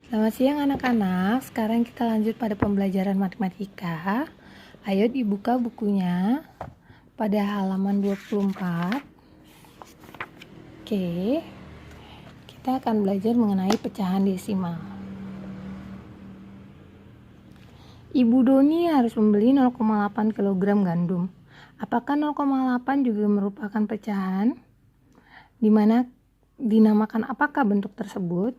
Selamat siang anak-anak, sekarang kita lanjut pada pembelajaran matematika. Ayo dibuka bukunya pada halaman 24. Oke, kita akan belajar mengenai pecahan desimal. Ibu Doni harus membeli 0,8 kg gandum. Apakah 0,8 juga merupakan pecahan? Dinamakan apakah bentuk tersebut?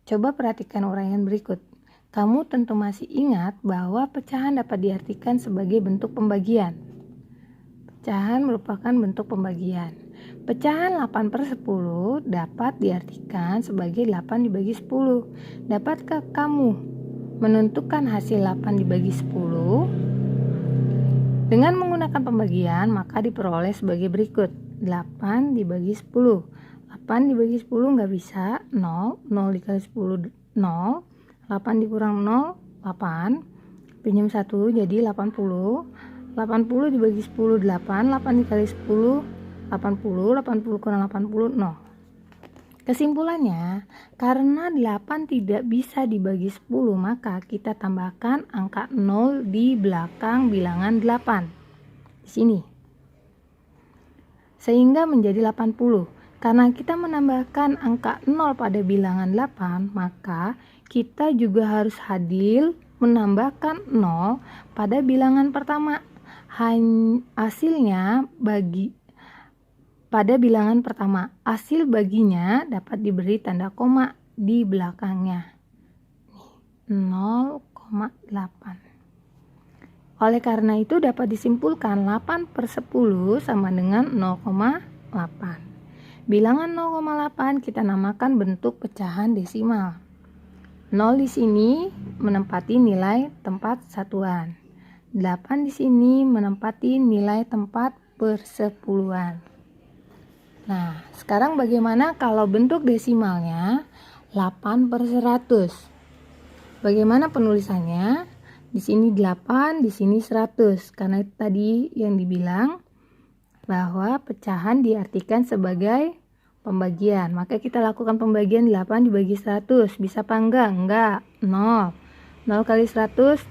Coba perhatikan uraian berikut. Kamu tentu masih ingat bahwa pecahan dapat diartikan sebagai bentuk pembagian. Pecahan merupakan bentuk pembagian. Pecahan 8/10 dapat diartikan sebagai 8 dibagi 10. Dapatkah kamu menentukan hasil 8 dibagi 10? Dengan menggunakan pembagian, maka diperoleh sebagai berikut. 8 dibagi 10. 8 dibagi 10 nggak bisa, 0. 0 dikali 10, 0. 8 dikurang 0, 8. Pinjam 1 jadi 80. 80 dibagi 10, 8. 8 dikali 10, 80. 80 kurang 80, 0. Kesimpulannya, karena 8 tidak bisa dibagi 10, maka kita tambahkan angka 0 di belakang bilangan 8. Di sini. Sehingga menjadi 80. Karena kita menambahkan angka 0 pada bilangan 8, maka kita juga harus hadir menambahkan 0 pada bilangan pertama. Hasilnya pada bilangan pertama, hasil baginya dapat diberi tanda koma di belakangnya. 0,8. Oleh karena itu dapat disimpulkan 8/10 sama dengan 0,8. Bilangan 0,8 kita namakan bentuk pecahan desimal. 0 di sini menempati nilai tempat satuan. 8 di sini menempati nilai tempat persepuluhan. Nah, sekarang bagaimana kalau bentuk desimalnya 8/100? Bagaimana penulisannya? Di sini 8, di sini 100. Karena itu tadi yang dibilang bahwa pecahan diartikan sebagai pembagian. Maka kita lakukan pembagian 8 dibagi 100. Bisa apa enggak? Enggak. 0. 0 kali 100,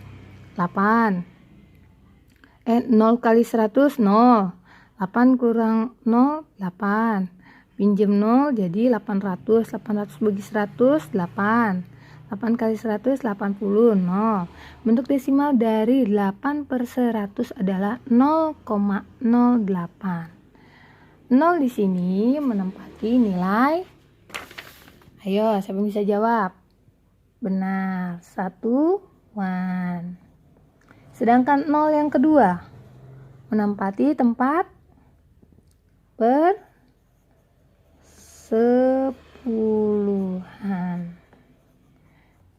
8. 0 kali 100, 0. 8 kurang 0, 8. Pinjam 0 jadi 800. 800 bagi 100, 8. 8 kali 100, 80, 0. Bentuk desimal dari 8/100 adalah 0,08. 0 di sini menempati nilai. Ayo, siapa yang bisa jawab? Benar, 1. Sedangkan 0 yang kedua menempati tempat persepuluhan.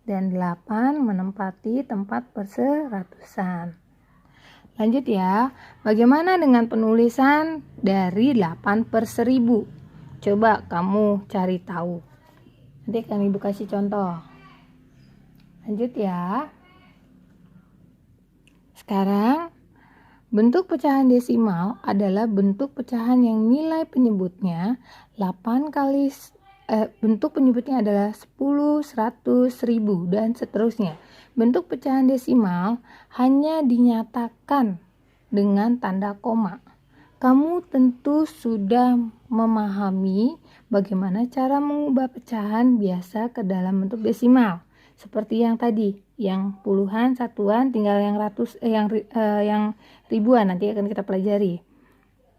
Dan 8 menempati tempat perseratusan. Lanjut ya, bagaimana dengan penulisan dari 8/1000? Coba kamu cari tahu. Nanti kami kasih contoh. Lanjut ya. Sekarang, bentuk pecahan desimal adalah bentuk pecahan yang nilai penyebutnya 8 kali bentuk penyebutnya adalah 10, 100, 1000, dan seterusnya. Bentuk pecahan desimal hanya dinyatakan dengan tanda koma. Kamu tentu sudah memahami bagaimana cara mengubah pecahan biasa ke dalam bentuk desimal. Seperti yang tadi, yang puluhan, satuan, tinggal yang yang ribuan nanti akan kita pelajari.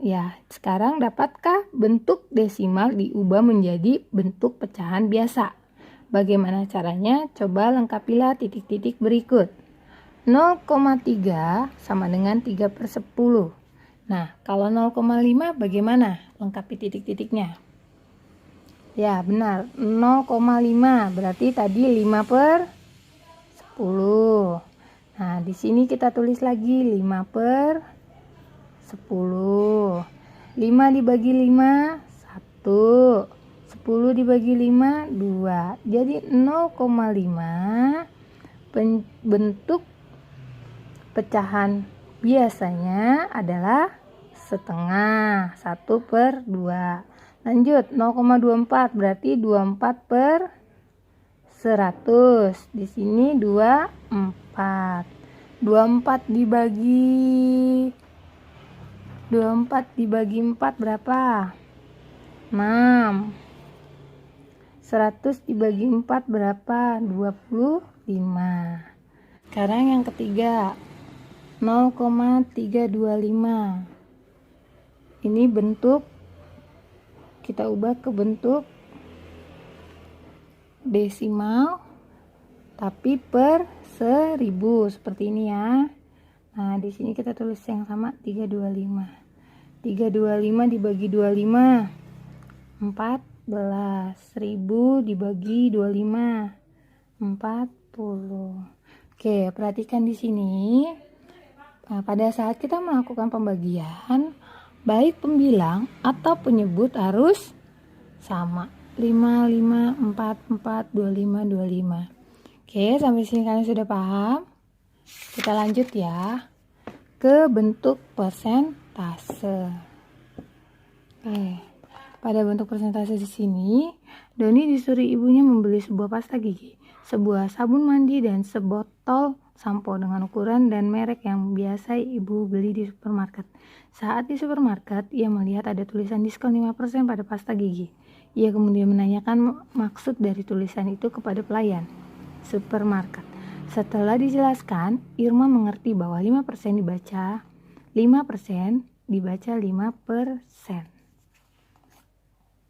Ya, sekarang dapatkah bentuk desimal diubah menjadi bentuk pecahan biasa? Bagaimana caranya? Coba lengkapilah titik-titik berikut. 0,3 sama dengan 3/10. Nah, kalau 0,5 bagaimana? Lengkapi titik-titiknya. Ya, benar. 0,5 berarti tadi 5/10. Nah, di sini kita tulis lagi 5/10. 5 dibagi 5, 1. 10 dibagi 5, 2. Jadi 0,5 bentuk pecahan biasanya adalah setengah, 1/2. Lanjut, 0,24 berarti 24/10. 100. Di sini 24. 24 dibagi 4 berapa? 6. 100 dibagi 4 berapa? 25. Sekarang yang ketiga, 0,325. Ini bentuk, kita ubah ke bentuk desimal tapi per 1000 seperti ini ya. Nah, di sini kita tulis yang sama 325. 325 dibagi 25 14. 1000 dibagi 25 40. Oke, perhatikan di sini. Nah, pada saat kita melakukan pembagian, baik pembilang atau penyebut harus sama. 5, 5, 4, 4, 25, 25. Oke, sampai sini kalian sudah paham? Kita lanjut ya ke bentuk persentase. Oke, pada bentuk persentase di sini, Doni disuruh ibunya membeli sebuah pasta gigi, sebuah sabun mandi, dan sebotol sampo dengan ukuran dan merek yang biasa ibu beli di supermarket. Saat di supermarket, ia melihat ada tulisan diskon 5% pada pasta gigi. Ia kemudian menanyakan maksud dari tulisan itu kepada pelayan supermarket. Setelah dijelaskan, Irma mengerti bahwa 5% dibaca 5%.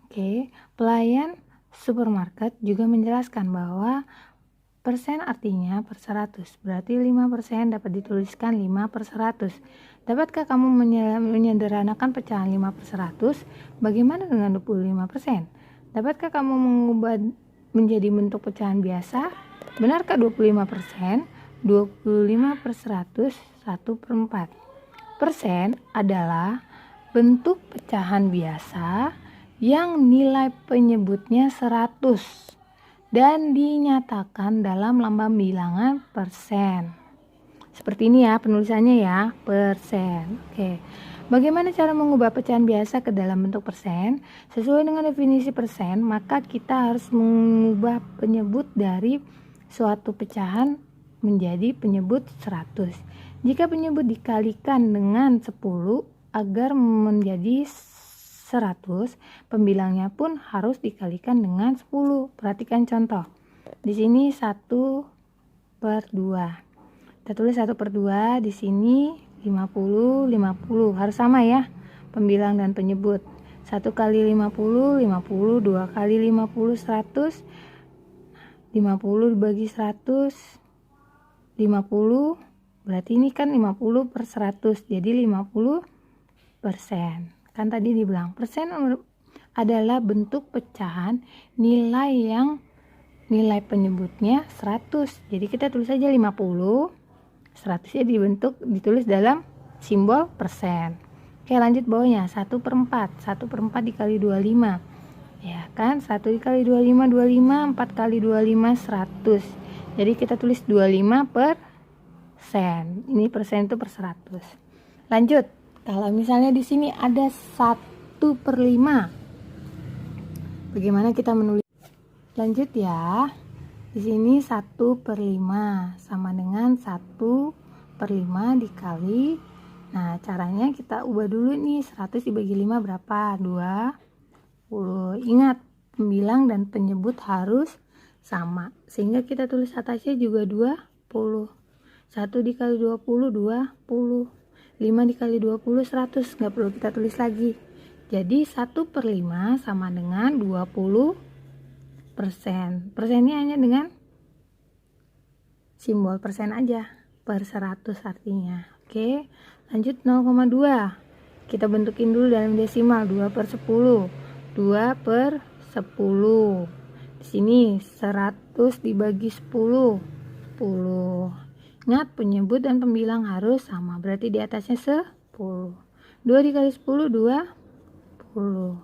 Oke, pelayan supermarket juga menjelaskan bahwa persen artinya per 100, berarti 5% dapat dituliskan 5/100. Dapatkah kamu menyederhanakan pecahan 5/100? Bagaimana dengan 25%? Dapatkah kamu mengubah menjadi bentuk pecahan biasa? Benarkah 25%? 25/100, 1/4. Persen adalah bentuk pecahan biasa yang nilai penyebutnya 100 dan dinyatakan dalam lambang bilangan persen. Seperti ini ya penulisannya ya, persen. Oke. Bagaimana cara mengubah pecahan biasa ke dalam bentuk persen? Sesuai dengan definisi persen, maka kita harus mengubah penyebut dari suatu pecahan menjadi penyebut 100. Jika penyebut dikalikan dengan 10 agar menjadi 100, pembilangnya pun harus dikalikan dengan 10. Perhatikan contoh. Di sini 1/2. Kita tulis 1/2, di sini 50, 50. Harus sama ya, pembilang dan penyebut. 1 kali 50, 50. 2 kali 50, 100. 50 dibagi 100, 50. Berarti ini kan 50/100, jadi 50%. Kan tadi dibilang persen adalah bentuk pecahan nilai penyebutnya 100. Jadi kita tulis aja 50, 100 nya ditulis dalam simbol persen. Oke, lanjut bawahnya 1/4. 1/4 dikali 25. Ya kan, 1 dikali 25, 25, 4 kali 25, 100. Jadi kita tulis 25%. Ini persen itu per 100. Lanjut, kalau misalnya di sini ada 1/5, bagaimana kita menulis? Lanjut ya. Di sini 1/5 sama dengan 1/5 dikali. Nah, caranya kita ubah dulu nih, 100 dibagi 5 berapa? 20. Ingat, pembilang dan penyebut harus sama, sehingga kita tulis atasnya juga 20. 1 dikali 20, 20. 5 dikali 20, 100. Nggak perlu kita tulis lagi. Jadi 1/5 sama dengan 20%. Persennya hanya dengan simbol persen aja, per 100 artinya. Oke, lanjut 0,2. Kita bentukin dulu dalam desimal, 2/10. 2/10. Di sini 100 dibagi 10, 10. Ingat, penyebut dan pembilang harus sama, berarti di atasnya 10. 2 dikali 10, 20.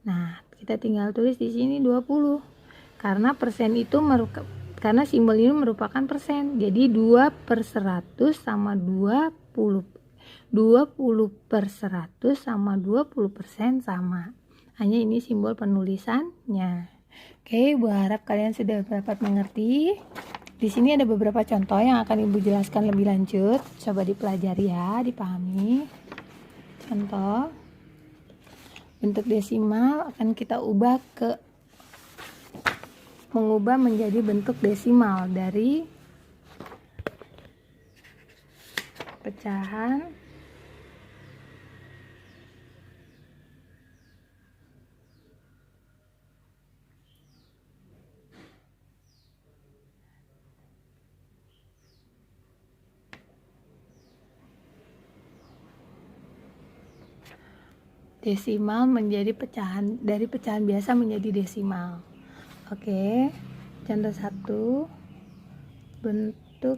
Nah, kita tinggal tulis di sini 20. Karena persen itu karena simbol ini merupakan persen. Jadi 2/100 sama 20. 20/100 sama 20% sama. Hanya ini simbol penulisannya. Oke, Ibu harap kalian sudah dapat mengerti. Di sini ada beberapa contoh yang akan Ibu jelaskan lebih lanjut. Coba dipelajari ya, dipahami. Contoh, bentuk desimal akan kita mengubah menjadi bentuk desimal dari pecahan desimal menjadi pecahan, dari pecahan biasa menjadi desimal. Oke, contoh 1, bentuk.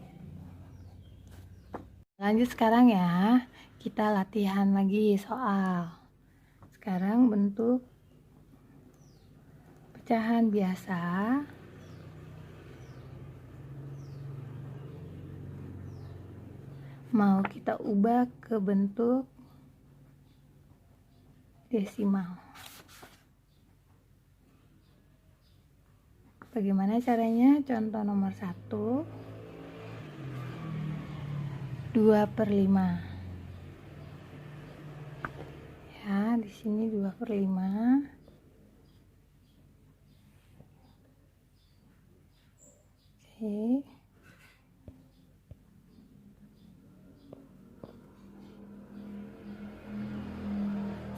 Lanjut sekarang ya, kita latihan lagi soal. Sekarang bentuk pecahan biasa mau kita ubah ke bentuk desimal. Bagaimana caranya? Contoh nomor 1, 2/5. Ya, di sini 2/5. Oke.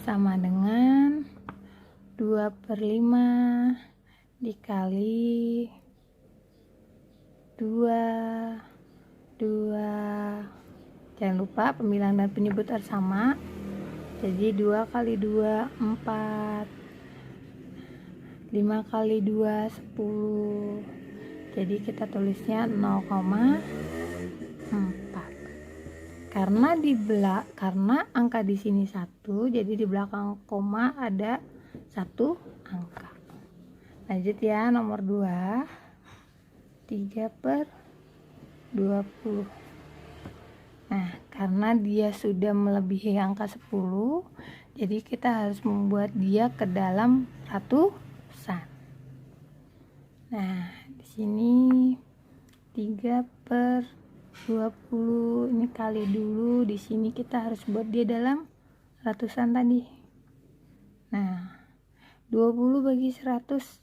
Sama dengan 2/5 dikali 2. Jangan lupa pembilang dan penyebut harus sama. Jadi 2 kali 2 4, 5 kali 2 10. Jadi kita tulisnya 0,4. Karena angka di sini 1, jadi di belakang koma ada 1 angka. Lanjut ya, nomor 2, 3/20. Nah, karena dia sudah melebihi angka 10, jadi kita harus membuat dia ke dalam ratusan. Nah, di sini 3/20 ini kali dulu, di sini kita harus buat dia dalam ratusan tadi. Nah, 20 bagi 100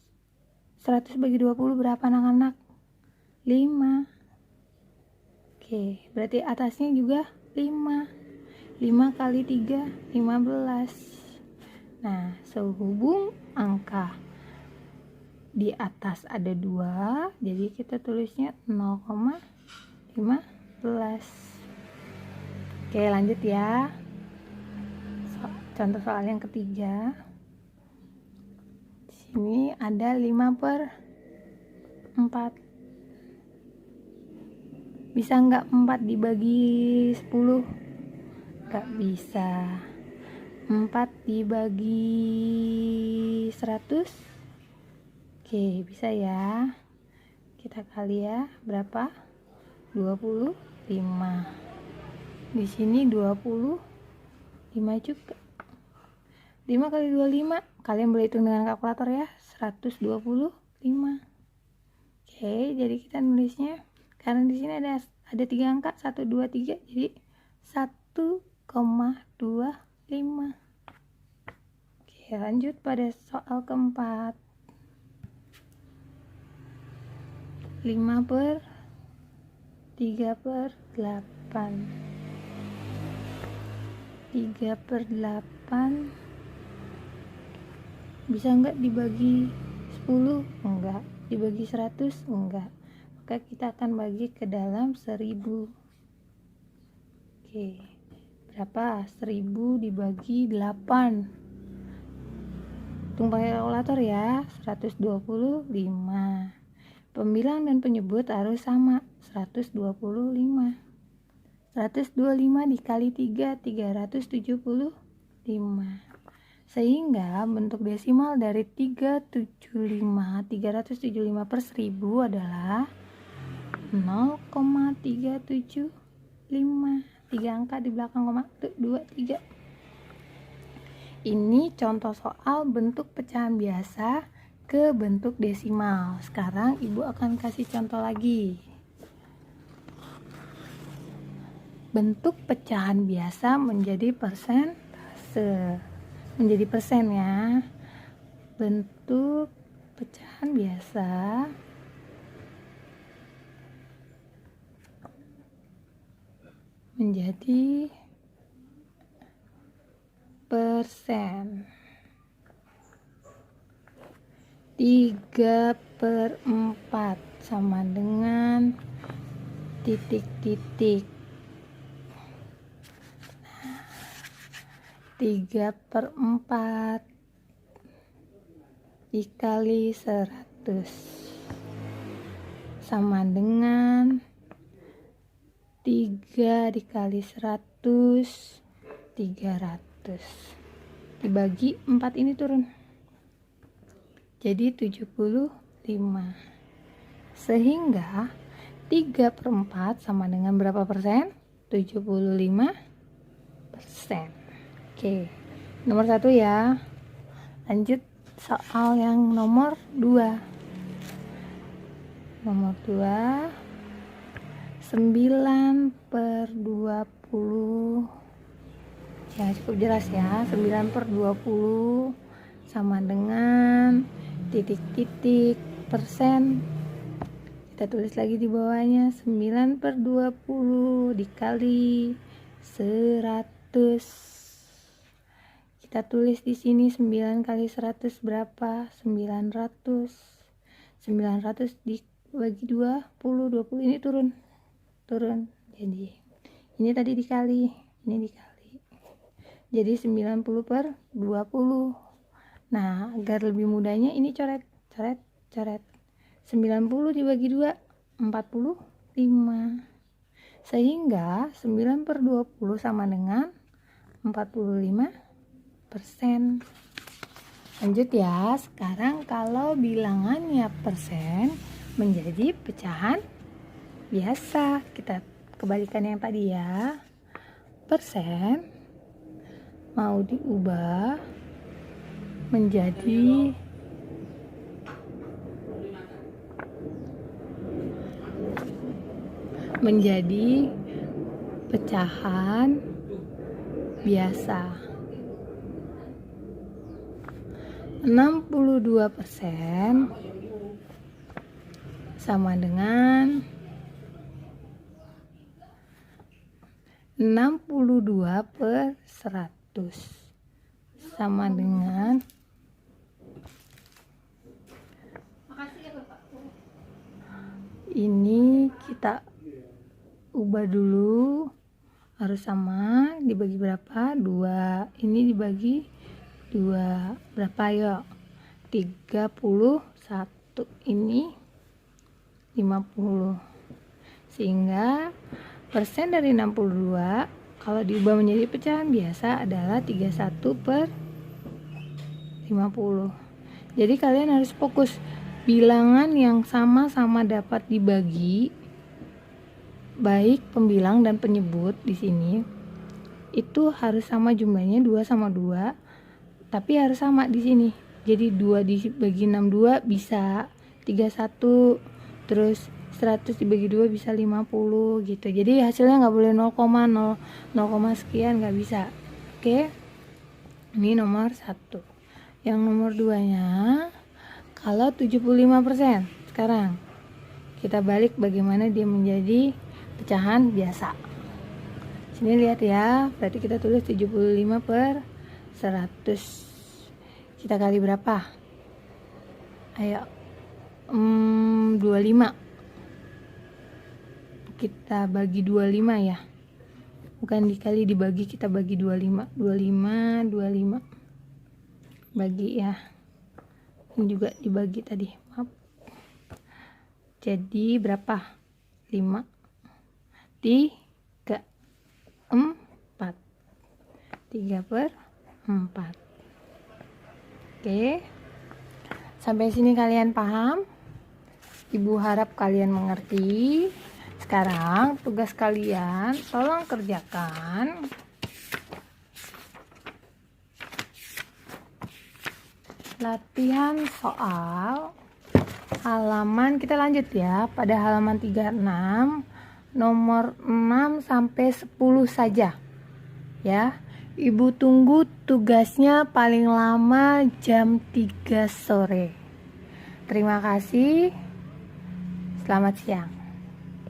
bagi 20 berapa anak-anak? 5. Oke, berarti atasnya juga 5. 5 kali 3 15. Nah, sehubung angka di atas ada 2, jadi kita tulisnya 0,15. Oke, lanjut ya. Contoh soal yang ketiga. Di sini ada 5/4. Bisa nggak 4 dibagi 10? Nggak bisa. 4 dibagi 100? Oke, bisa ya. Kita kali ya, berapa? 25. Di sini 25 juga. 5 kali 25, kalian boleh hitung dengan kalkulator ya, 125. Oke, jadi kita nulisnya, karena di sini ada 3 angka, 1 2 3, jadi 1,25. Oke, lanjut pada soal keempat. 5/3/8. 3/8 bisa enggak dibagi 10? Enggak. Dibagi 100? Enggak. Maka kita akan bagi ke dalam 1000. Oke, berapa? 1000 dibagi 8. Hitung pakai kalkulator ya. 125. Pembilang dan penyebut harus sama, 125. 125 dikali 3, 375. Sehingga bentuk desimal dari 375/1000 adalah 0,375. 3 angka di belakang koma, 2, 3. Ini contoh soal bentuk pecahan biasa ke bentuk desimal. Sekarang Ibu akan kasih contoh lagi. Bentuk pecahan biasa menjadi persentase. Menjadi persen ya. Bentuk pecahan biasa menjadi persen. 3/4 sama dengan titik-titik. 3/4 dikali 100 sama dengan 3 dikali 100, 300. Dibagi 4 ini turun. Jadi 75. Sehingga 3/4 sama dengan berapa persen? 75%. Oke, nomor 1 ya. Lanjut soal yang nomor 2. Nomor 2, 9/20. Ya, cukup jelas ya. 9/20 sama dengan titik-titik persen. Kita tulis lagi di bawahnya 9/20 dikali 100. Kita tulis di sini 9 kali 100 berapa? 900. 900 dibagi 20 ini turun. Jadi ini tadi dikali, ini dikali. Jadi 90/20. Nah, agar lebih mudahnya ini coret. 90 dibagi 2, 45. Sehingga 9/20 sama dengan 45%. Lanjut ya. Sekarang kalau bilangannya persen menjadi pecahan biasa, kita kebalikan yang tadi ya. Persen mau diubah menjadi pecahan biasa. 62% sama dengan 62/100 sama dengan ini. Kita ubah dulu, harus sama. Dibagi berapa? 2. Ini dibagi 2 berapa? Yuk, 31. Ini 50. Sehingga persen dari 62 kalau diubah menjadi pecahan biasa adalah 31/50. Jadi kalian harus fokus. Bilangan yang sama-sama dapat dibagi, baik pembilang dan penyebut di sini, itu harus sama jumlahnya, 2 sama 2, tapi harus sama di sini. Jadi 2 dibagi 62 bisa 31, terus 100 dibagi 2 bisa 50 gitu. Jadi hasilnya nggak boleh 0,0 sekian, nggak bisa. Oke, ini nomor 1. Yang nomor 2 nya, kalau 75%, sekarang kita balik bagaimana dia menjadi pecahan biasa. Sini lihat ya, berarti kita tulis 75/100. Kita kali berapa? Ayo, 25. Kita bagi 25 ya. Bukan dikali, dibagi, kita bagi 25. 25 bagi ya. Ini juga dibagi tadi, maaf. Jadi berapa? 5, 3, 4. 3/4. Oke, sampai sini kalian paham? Ibu harap kalian mengerti. Sekarang tugas kalian tolong kerjakan latihan soal halaman, kita lanjut ya, pada halaman 36 nomor 6 sampai 10 saja ya. Ibu tunggu tugasnya paling lama jam 3 sore. Terima kasih. Selamat siang.